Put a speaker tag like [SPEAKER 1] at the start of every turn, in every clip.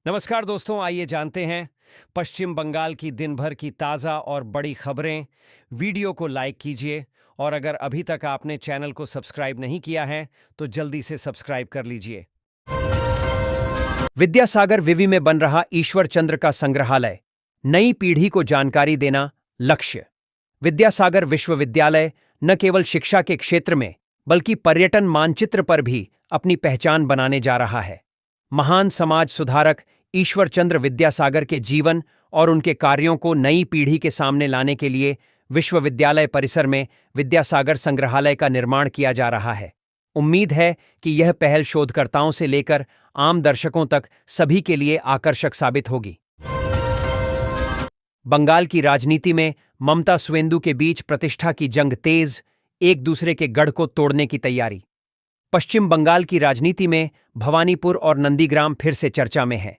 [SPEAKER 1] नमस्कार दोस्तों, आइए जानते हैं पश्चिम बंगाल की दिन भर की ताज़ा और बड़ी खबरें। वीडियो को लाइक कीजिए और अगर अभी तक आपने चैनल को सब्सक्राइब नहीं किया है तो जल्दी से सब्सक्राइब कर लीजिए। विद्यासागर विवि में बन रहा ईश्वर चंद्र का संग्रहालय, नई पीढ़ी को जानकारी देना लक्ष्य। विद्यासागर विश्वविद्यालय न केवल शिक्षा के क्षेत्र में बल्कि पर्यटन मानचित्र पर भी अपनी पहचान बनाने जा रहा है। महान समाज सुधारक ईश्वर चंद्र विद्यासागर के जीवन और उनके कार्यों को नई पीढ़ी के सामने लाने के लिए विश्वविद्यालय परिसर में विद्यासागर संग्रहालय का निर्माण किया जा रहा है। उम्मीद है कि यह पहल शोधकर्ताओं से लेकर आम दर्शकों तक सभी के लिए आकर्षक साबित होगी। बंगाल की राजनीति में ममता सुवेंदु के बीच प्रतिष्ठा की जंग तेज, एक दूसरे के गढ़ को तोड़ने की तैयारी। पश्चिम बंगाल की राजनीति में भवानीपुर और नंदीग्राम फिर से चर्चा में है।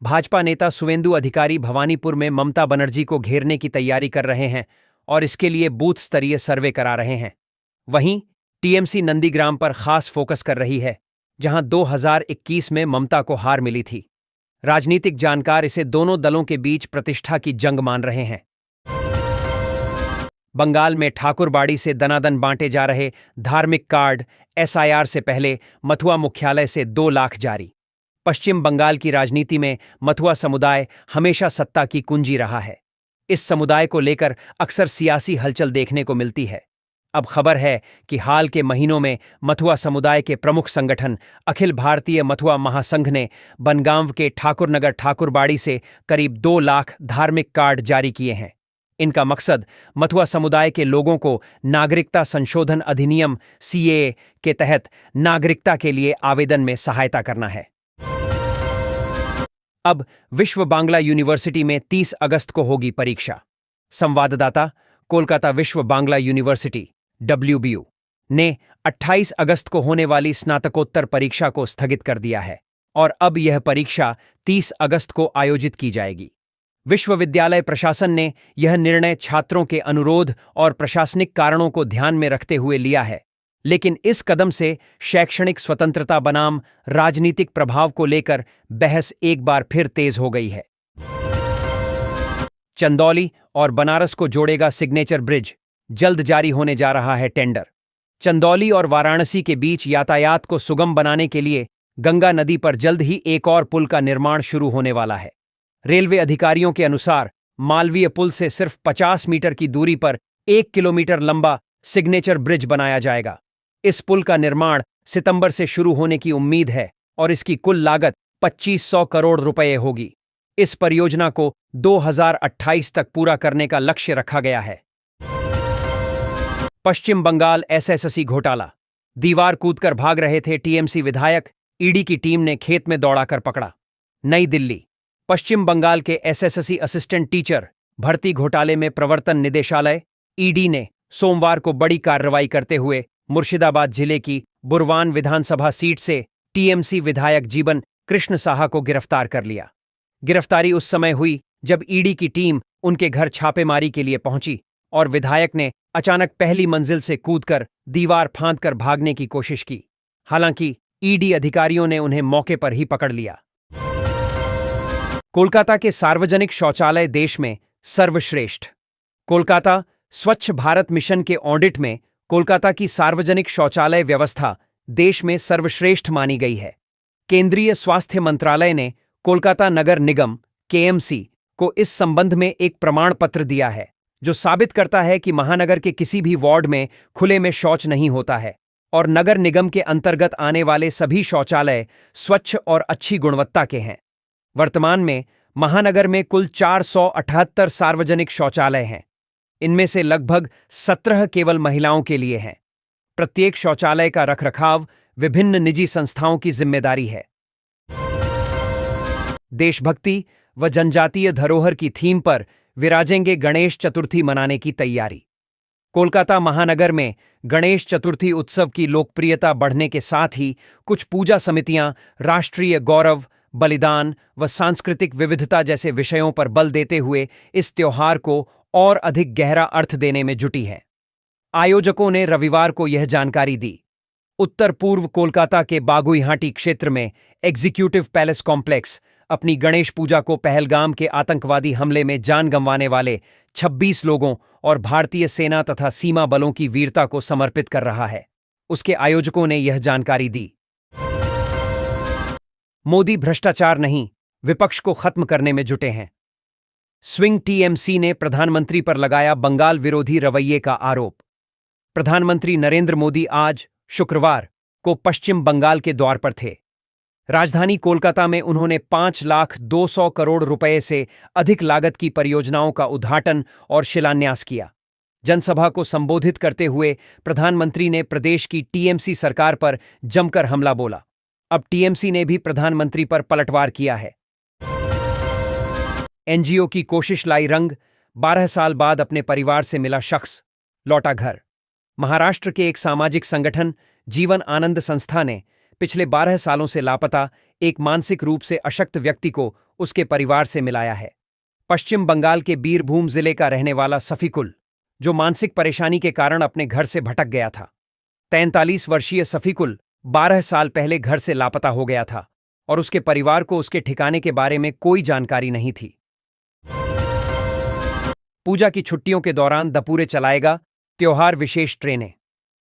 [SPEAKER 1] भाजपा नेता सुवेंदु अधिकारी भवानीपुर में ममता बनर्जी को घेरने की तैयारी कर रहे हैं और इसके लिए बूथ स्तरीय सर्वे करा रहे हैं। वहीं टीएमसी नंदीग्राम पर खास फोकस कर रही है, जहां 2021 में ममता को हार मिली थी। राजनीतिक जानकार इसे दोनों दलों के बीच प्रतिष्ठा की जंग मान रहे हैं। बंगाल में ठाकुरबाड़ी से दनादन बांटे जा रहे धार्मिक कार्ड एसआईआर से पहले मथुआ मुख्यालय से 2 लाख जारी। पश्चिम बंगाल की राजनीति में मथुआ समुदाय हमेशा सत्ता की कुंजी रहा है। इस समुदाय को लेकर अक्सर सियासी हलचल देखने को मिलती है। अब खबर है कि हाल के महीनों में मथुआ समुदाय के प्रमुख संगठन अखिल भारतीय मथुआ महासंघ ने बनगांव के ठाकुरनगर ठाकुरबाड़ी से करीब 2 लाख धार्मिक कार्ड जारी किए हैं। इनका मकसद मथुआ समुदाय के लोगों को नागरिकता संशोधन अधिनियम सीएए के तहत नागरिकता के लिए आवेदन में सहायता करना है। अब विश्व बांग्ला यूनिवर्सिटी में 30 अगस्त को होगी परीक्षा। संवाददाता, कोलकाता विश्व बांग्ला यूनिवर्सिटी WBU ने 28 अगस्त को होने वाली स्नातकोत्तर परीक्षा को स्थगित कर दिया है और अब यह परीक्षा 30 अगस्त को आयोजित की जाएगी। विश्वविद्यालय प्रशासन ने यह निर्णय छात्रों के अनुरोध और प्रशासनिक कारणों को ध्यान में रखते हुए लिया है, लेकिन इस कदम से शैक्षणिक स्वतंत्रता बनाम राजनीतिक प्रभाव को लेकर बहस एक बार फिर तेज हो गई है। चंदौली और बनारस को जोड़ेगा सिग्नेचर ब्रिज, जल्द जारी होने जा रहा है टेंडर। चंदौली और वाराणसी के बीच यातायात को सुगम बनाने के लिए गंगा नदी पर जल्द ही एक और पुल का निर्माण शुरू होने वाला है। रेलवे अधिकारियों के अनुसार मालवीय पुल से सिर्फ 50 मीटर की दूरी पर 1 किलोमीटर लंबा सिग्नेचर ब्रिज बनाया जाएगा। इस पुल का निर्माण सितंबर से शुरू होने की उम्मीद है और इसकी कुल लागत 2500 करोड़ रुपए होगी। इस परियोजना को 2028 तक पूरा करने का लक्ष्य रखा गया है। पश्चिम बंगाल एसएससी घोटाला, दीवार कूदकर भाग रहे थे टीएमसी विधायक, ईडी की टीम ने खेत में दौड़ाकर पकड़ा। नई दिल्ली, पश्चिम बंगाल के एसएससी असिस्टेंट टीचर भर्ती घोटाले में प्रवर्तन निदेशालय ईडी ने सोमवार को बड़ी कार्रवाई करते हुए मुर्शिदाबाद जिले की बुरवान विधानसभा सीट से टीएमसी विधायक जीवन कृष्ण साहा को गिरफ्तार कर लिया। गिरफ्तारी उस समय हुई जब ईडी की टीम उनके घर छापेमारी के लिए पहुंची और विधायक ने अचानक पहली मंजिल से कूदकर दीवार फांदकर भागने की कोशिश की। हालांकि ईडी अधिकारियों ने उन्हें मौके पर ही पकड़ लिया। कोलकाता के सार्वजनिक शौचालय देश में सर्वश्रेष्ठ। कोलकाता स्वच्छ भारत मिशन के ऑडिट में कोलकाता की सार्वजनिक शौचालय व्यवस्था देश में सर्वश्रेष्ठ मानी गई है। केंद्रीय स्वास्थ्य मंत्रालय ने कोलकाता नगर निगम केएमसी को इस संबंध में एक प्रमाण पत्र दिया है, जो साबित करता है कि महानगर के किसी भी वार्ड में खुले में शौच नहीं होता है और नगर निगम के अंतर्गत आने वाले सभी शौचालय स्वच्छ और अच्छी गुणवत्ता के हैं। वर्तमान में महानगर में कुल 478 सार्वजनिक शौचालय हैं। इनमें से लगभग 17 केवल महिलाओं के लिए हैं। प्रत्येक शौचालय का रखरखाव विभिन्न निजी संस्थाओं की जिम्मेदारी है। देशभक्ति व जनजातीय धरोहर की थीम पर विराजेंगे गणेश चतुर्थी मनाने की तैयारी। कोलकाता महानगर में गणेश चतुर्थी उत्सव की लोकप्रियता बढ़ने के साथ ही कुछ पूजा समितियां राष्ट्रीय गौरव, बलिदान व सांस्कृतिक विविधता जैसे विषयों पर बल देते हुए इस त्योहार को और अधिक गहरा अर्थ देने में जुटी हैं। आयोजकों ने रविवार को यह जानकारी दी। उत्तर पूर्व कोलकाता के बागुईहाटी क्षेत्र में एग्जीक्यूटिव पैलेस कॉम्प्लेक्स अपनी गणेश पूजा को पहलगाम के आतंकवादी हमले में जान गंवाने वाले 26 लोगों और भारतीय सेना तथा सीमा बलों की वीरता को समर्पित कर रहा है। उसके आयोजकों ने यह जानकारी दी। मोदी भ्रष्टाचार नहीं, विपक्ष को खत्म करने में जुटे हैं। स्विंग टीएमसी ने प्रधानमंत्री पर लगाया बंगाल विरोधी रवैये का आरोप। प्रधानमंत्री नरेंद्र मोदी आज शुक्रवार को पश्चिम बंगाल के द्वार पर थे। राजधानी कोलकाता में उन्होंने 5,200 करोड़ रुपए से अधिक लागत की परियोजनाओं का उद्घाटन और शिलान्यास किया। जनसभा को संबोधित करते हुए प्रधानमंत्री ने प्रदेश की टीएमसी सरकार पर जमकर हमला बोला। अब टीएमसी ने भी प्रधानमंत्री पर पलटवार किया है। एनजीओ की कोशिश लाई रंग, 12 साल बाद अपने परिवार से मिला शख्स, लौटा घर। महाराष्ट्र के एक सामाजिक संगठन जीवन आनंद संस्था ने पिछले 12 सालों से लापता एक मानसिक रूप से अशक्त व्यक्ति को उसके परिवार से मिलाया है। पश्चिम बंगाल के बीरभूम जिले का रहने वाला सफीकुल, जो मानसिक परेशानी के कारण अपने घर से भटक गया था। 43 वर्षीय सफीकुल 12 साल पहले घर से लापता हो गया था और उसके परिवार को उसके ठिकाने के बारे में कोई जानकारी नहीं थी। पूजा की छुट्टियों के दौरान दपूरे चलाएगा त्योहार विशेष ट्रेनें।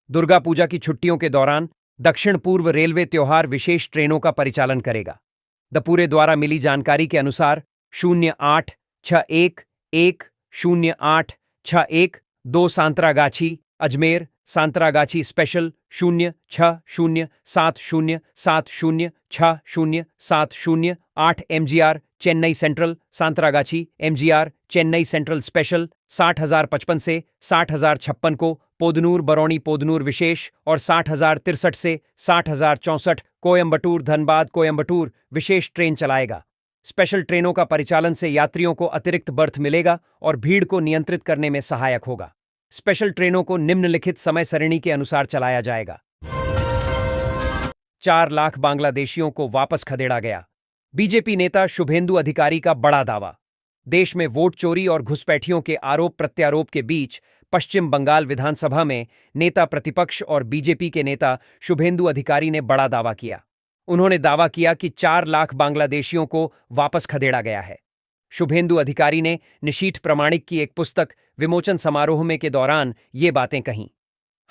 [SPEAKER 1] दुर्गा पूजा की छुट्टियों के दौरान दक्षिण पूर्व रेलवे त्योहार विशेष ट्रेनों का परिचालन करेगा। दपूरे द्वारा मिली जानकारी के अनुसार 0861108612 Santragachi Ajmer Santragachi special 060707060708 MGR Chennai central Santragachi MGR Chennai central special 60,055 से 60,056 को, पोदनूर बरौनी पोदनूर विशेष और 60,063 से 60,064 कोयंबटूर धनबाद कोयंबटूर विशेष ट्रेन चलाएगा। स्पेशल ट्रेनों का परिचालन से यात्रियों को अतिरिक्त बर्थ मिलेगा और भीड़ को नियंत्रित करने में सहायक होगा। स्पेशल ट्रेनों को निम्नलिखित समय सारिणी के अनुसार चलाया जाएगा। 4 लाख बांग्लादेशियों को वापस खदेड़ा गया। बीजेपी नेता शुभेंदु अधिकारी का बड़ा दावा। देश में वोट चोरी और घुसपैठियों के आरोप प्रत्यारोप के बीच पश्चिम बंगाल विधानसभा में नेता प्रतिपक्ष और बीजेपी के नेता शुभेंदु अधिकारी ने बड़ा दावा किया। उन्होंने दावा किया कि 4 लाख बांग्लादेशियों को वापस खदेड़ा गया है। शुभेंदु अधिकारी ने निशीथ प्रमाणिक की एक पुस्तक विमोचन समारोह में के दौरान ये बातें कहीं।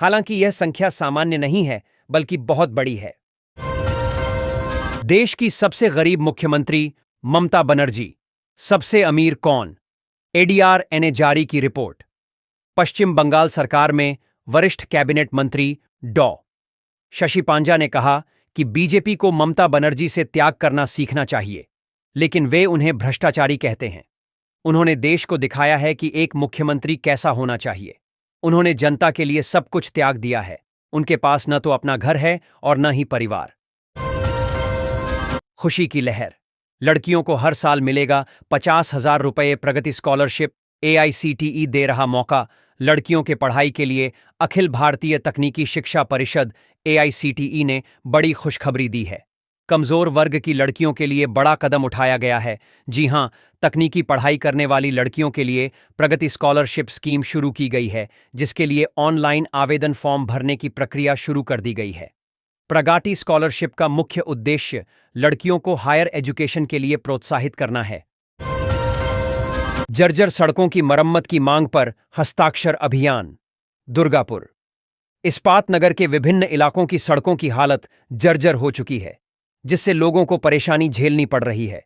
[SPEAKER 1] हालांकि यह संख्या सामान्य नहीं है, बल्कि बहुत बड़ी है। देश की सबसे गरीब मुख्यमंत्री ममता बनर्जी, सबसे अमीर कौन? एडीआर ने जारी की रिपोर्ट। पश्चिम बंगाल सरकार में वरिष्ठ कैबिनेट मंत्री डॉ. शशि पांजा ने कहा कि बीजेपी को ममता बनर्जी से त्याग करना सीखना चाहिए, लेकिन वे उन्हें भ्रष्टाचारी कहते हैं। उन्होंने देश को दिखाया है कि एक मुख्यमंत्री कैसा होना चाहिए। उन्होंने जनता के लिए सब कुछ त्याग दिया है। उनके पास न तो अपना घर है और न ही परिवार। खुशी की लहर। लड़कियों को हर साल मिलेगा 50,000 रुपये प्रगति स्कॉलरशिप। एआईसीटीई दे रहा मौका। लड़कियों के पढ़ाई के लिए अखिल भारतीय तकनीकी शिक्षा परिषद एआईसीटीई ने बड़ी खुशखबरी दी है। कमजोर वर्ग की लड़कियों के लिए बड़ा कदम उठाया गया है। जी हां, तकनीकी पढ़ाई करने वाली लड़कियों के लिए प्रगति स्कॉलरशिप स्कीम शुरू की गई है, जिसके लिए ऑनलाइन आवेदन फॉर्म भरने की प्रक्रिया शुरू कर दी गई है। प्रगति स्कॉलरशिप का मुख्य उद्देश्य लड़कियों को हायर एजुकेशन के लिए प्रोत्साहित करना है। जर्जर सड़कों की मरम्मत की मांग पर हस्ताक्षर अभियान। दुर्गापुर। इस्पात नगर के विभिन्न इलाकों की सड़कों की हालत जर्जर हो चुकी है, जिससे लोगों को परेशानी झेलनी पड़ रही है।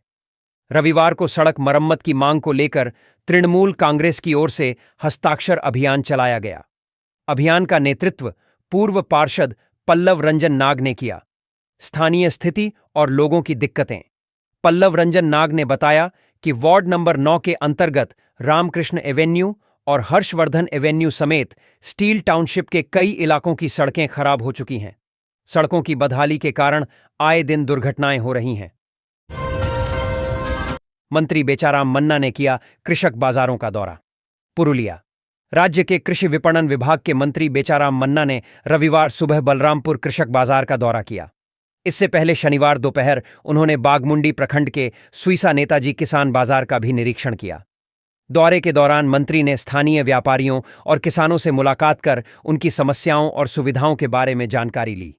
[SPEAKER 1] रविवार को सड़क मरम्मत की मांग को लेकर तृणमूल कांग्रेस की ओर से हस्ताक्षर अभियान चलाया गया। अभियान का नेतृत्व पूर्व पार्षद पल्लव रंजन नाग ने किया। स्थानीय स्थिति और लोगों की दिक्कतें। पल्लव रंजन नाग ने बताया कि वार्ड नंबर 9 के अंतर्गत रामकृष्ण एवेन्यू और हर्षवर्धन एवेन्यू समेत स्टील टाउनशिप के कई इलाकों की सड़कें खराब हो चुकी हैं। सड़कों की बदहाली के कारण आए दिन दुर्घटनाएं हो रही हैं। मंत्री बेचाराम मन्ना ने किया कृषक बाजारों का दौरा। पुरुलिया। राज्य के कृषि विपणन विभाग के मंत्री बेचाराम मन्ना ने रविवार सुबह बलरामपुर कृषक बाजार का दौरा किया। इससे पहले शनिवार दोपहर उन्होंने बागमुंडी प्रखंड के सुईसा नेताजी किसान बाजार का भी निरीक्षण किया। दौरे के दौरान मंत्री ने स्थानीय व्यापारियों और किसानों से मुलाकात कर उनकी समस्याओं और सुविधाओं के बारे में जानकारी ली।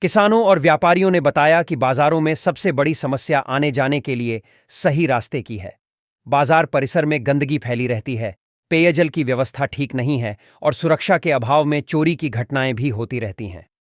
[SPEAKER 1] किसानों और व्यापारियों ने बताया कि बाजारों में सबसे बड़ी समस्या आने जाने के लिए सही रास्ते की है। बाजार परिसर में गंदगी फैली रहती है, पेयजल की व्यवस्था ठीक नहीं है और सुरक्षा के अभाव में चोरी की घटनाएं भी होती रहती हैं।